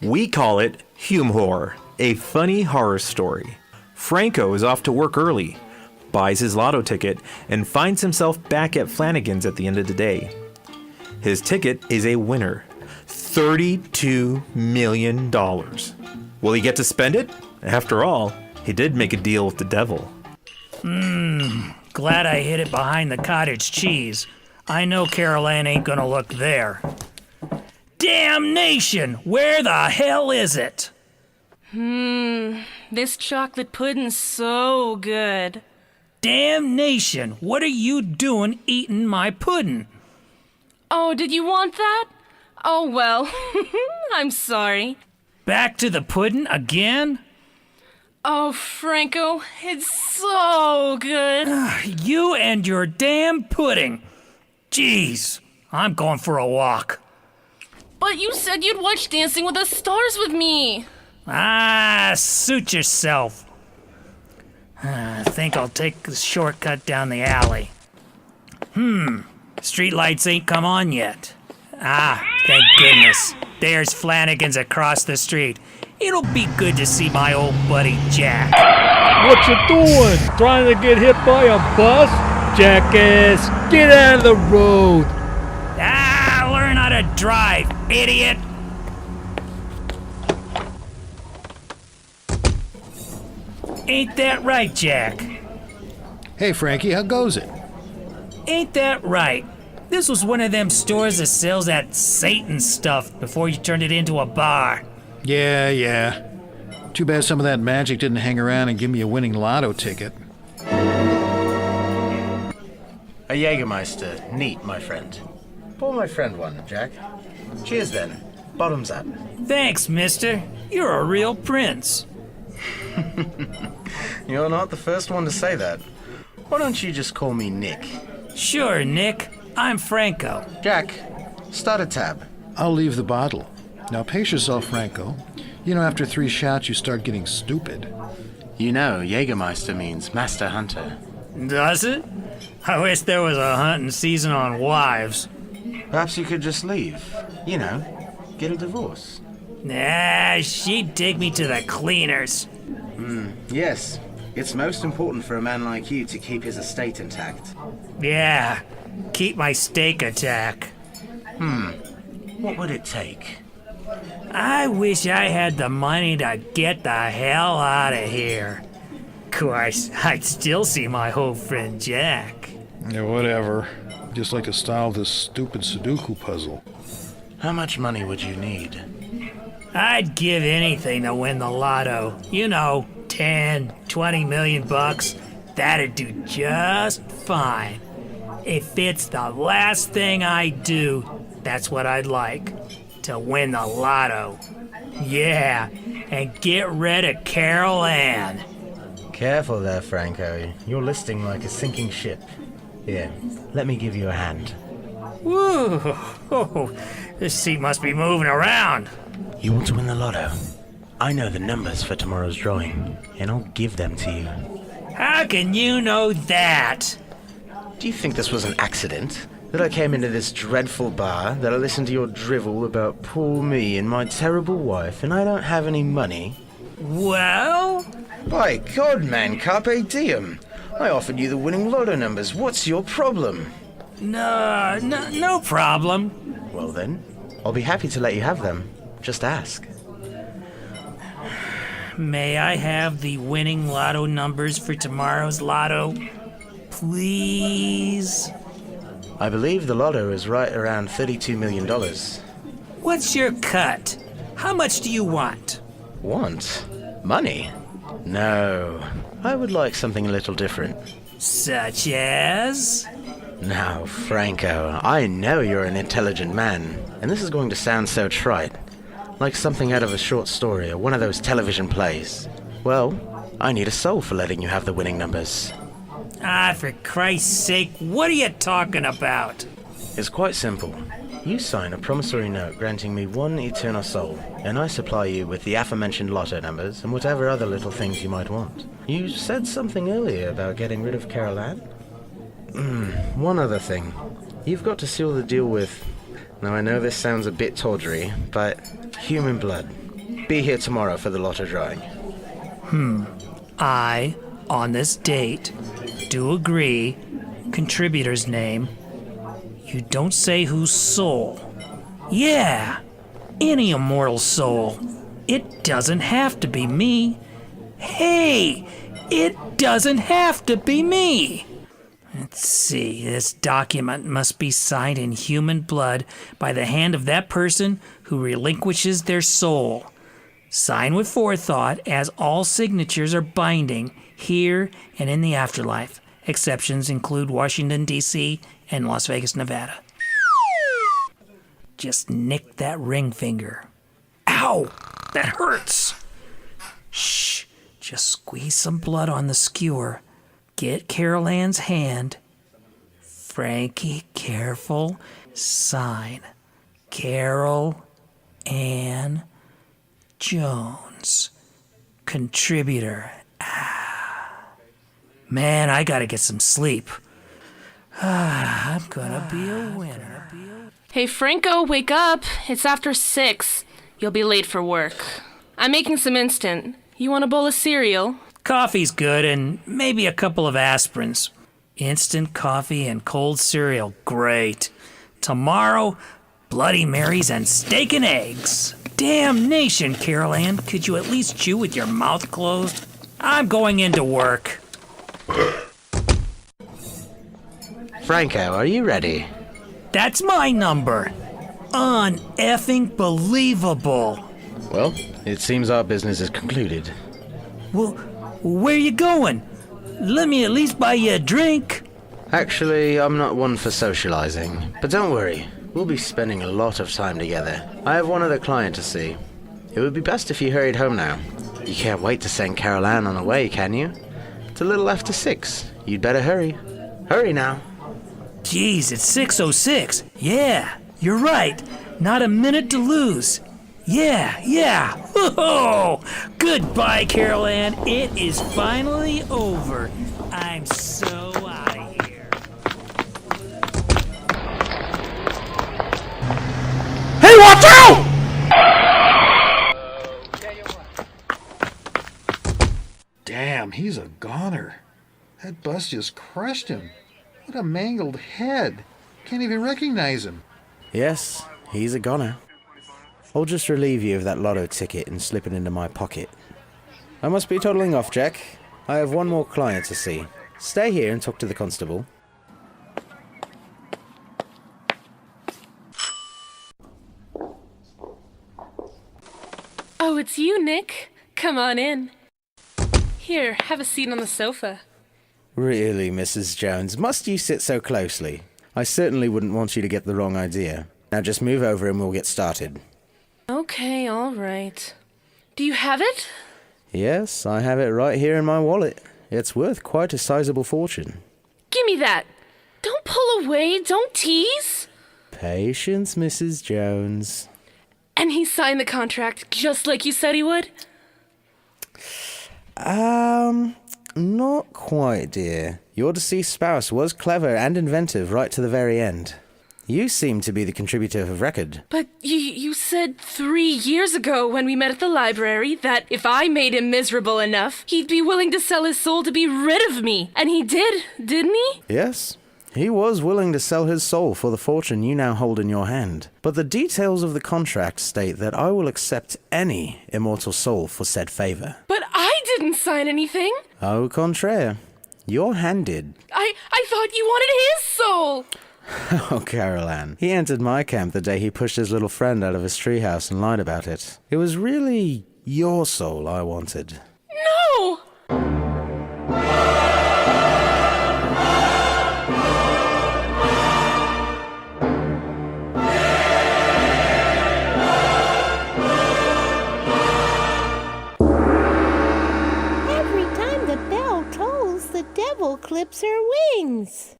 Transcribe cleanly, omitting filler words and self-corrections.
We call it Humor, a funny horror story. Franco is off to work early, buys his lotto ticket, and finds himself back at Flanagan's at the end of the day. His ticket is a winner, $32 million. Will he get to spend it? After all, he did make a deal with the devil. Glad I hid it behind the cottage cheese. I know Carol Ann ain't gonna look there. Damnation! Where the hell is it? This chocolate pudding's so good. Damnation! What are you doing eating my pudding? Oh, did you want that? Oh, well, I'm sorry. Back to the pudding again? Oh, Franco, it's so good. You and your damn pudding. Jeez, I'm going for a walk. But you said you'd watch Dancing with the Stars with me. Suit yourself. I think I'll take the shortcut down the alley. Streetlights ain't come on yet. Thank goodness. There's Flanagan's across the street. It'll be good to see my old buddy Jack. What you doing? Trying to get hit by a bus? Jackass, get out of the road. Learn how to drive, idiot. Ain't that right, Jack? Hey, Frankie, how goes it? Ain't that right? This was one of them stores that sells that Satan stuff before you turned it into a bar. Yeah. Too bad some of that magic didn't hang around and give me a winning lotto ticket. A Jägermeister. Neat, my friend. Pour my friend one, Jack. Cheers, then. Bottoms up. Thanks, mister. You're a real prince. You're not the first one to say that. Why don't you just call me Nick? Sure, Nick. I'm Franco. Jack, start a tab. I'll leave the bottle. Now pace yourself, Franco. You know, after 3 shots, you start getting stupid. You know, Jägermeister means Master Hunter. Does it? I wish there was a hunting season on wives. Perhaps you could just leave. You know, get a divorce. She'd take me to the cleaners. Yes, it's most important for a man like you to keep his estate intact. Yeah, keep my steak attack. What would it take? I wish I had the money to get the hell out of here. Of course, I'd still see my old friend Jack. Yeah, whatever. Just like to solve this stupid Sudoku puzzle. How much money would you need? I'd give anything to win the lotto. You know, 10, 20 million bucks. That'd do just fine. If it's the last thing I do, that's what I'd like. To win the lotto. Yeah, and get rid of Carol Ann. Careful there, Franco. You're listing like a sinking ship. Here, let me give you a hand. Woo! This seat must be moving around. You want to win the lotto? I know the numbers for tomorrow's drawing, and I'll give them to you. How can you know that? Do you think this was an accident? That I came into this dreadful bar, that I listened to your drivel about poor me and my terrible wife, and I don't have any money? Well? By God, man, carpe diem. I offered you the winning lotto numbers. What's your problem? No problem. Well then, I'll be happy to let you have them. Just ask. May I have the winning lotto numbers for tomorrow's lotto? Please? I believe the lotto is right around $32 million. What's your cut? How much do you want? Want? Money? No. I would like something a little different. Such as? Now, Franco, I know you're an intelligent man, and this is going to sound so trite. Like something out of a short story or one of those television plays. Well, I need a soul for letting you have the winning numbers. For Christ's sake, what are you talking about? It's quite simple. You sign a promissory note granting me 1 eternal soul, and I supply you with the aforementioned lotto numbers and whatever other little things you might want. You said something earlier about getting rid of Carol Ann? One other thing. You've got to seal the deal with... Now I know this sounds a bit tawdry, but human blood. be here tomorrow for the lotto drawing. I, on this date, do agree. Contributor's name. You don't say whose soul. Yeah, any immortal soul. It doesn't have to be me. Hey, it doesn't have to be me. Let's see, this document must be signed in human blood by the hand of that person who relinquishes their soul. Sign with forethought, as all signatures are binding here and in the afterlife. Exceptions include Washington, D.C. and Las Vegas, Nevada. Just nick that ring finger. Ow! That hurts! Shh! Just squeeze some blood on the skewer. Get Carol Ann's hand. Frankie, careful. Sign. Carol Ann Jones. Contributor. Man, I gotta get some sleep. I'm gonna be a winner. Hey, Franco, wake up. It's after 6. You'll be late for work. I'm making some instant. You want a bowl of cereal? Coffee's good, and maybe a couple of aspirins. Instant coffee and cold cereal, great. Tomorrow, Bloody Marys and steak and eggs. Damnation, Carol Ann. Could you at least chew with your mouth closed? I'm going into work. Franco, are you ready? That's my number. Un-effing believable. Well, it seems our business is concluded. Well, where you going? Let me at least buy you a drink. Actually, I'm not one for socializing, but don't worry. We'll be spending a lot of time together. I have one other client to see. It would be best if you hurried home now. You can't wait to send Carol Ann on her way, can you? It's a little after 6. You'd better hurry. Hurry now. Geez, it's 6:06. Yeah, you're right. Not a minute to lose. Yeah. Oh, goodbye, Carol Ann. It is finally over. I'm so out of here. Hey, watch out! Damn, he's a goner. That bus just crushed him. What a mangled head. Can't even recognize him. Yes, he's a goner. I'll just relieve you of that lotto ticket and slip it into my pocket. I must be toddling off, Jack. I have one more client to see. Stay here and talk to the constable. Oh, it's you, Nick. Come on in. Here, have a seat on the sofa. Really, Mrs. Jones, must you sit so closely? I certainly wouldn't want you to get the wrong idea. Now just move over and we'll get started. Okay, all right. Do you have it? Yes, I have it right here in my wallet. It's worth quite a sizable fortune. Give me that. Don't pull away. Don't tease. Patience, Mrs. Jones. And he signed the contract just like you said he would? Not quite, dear. Your deceased spouse was clever and inventive right to the very end. You seem to be the contributor of record. But you said 3 years ago when we met at the library that if I made him miserable enough, he'd be willing to sell his soul to be rid of me. And he did, didn't he? Yes, he was willing to sell his soul for the fortune you now hold in your hand. But the details of the contract state that I will accept any immortal soul for said favor. But I didn't sign anything. Au contraire. Your hand did. I thought you wanted his soul. Oh, Carol Ann. He entered my camp the day he pushed his little friend out of his treehouse and lied about it. It was really your soul I wanted. No! Every time the bell tolls, the devil clips her wings.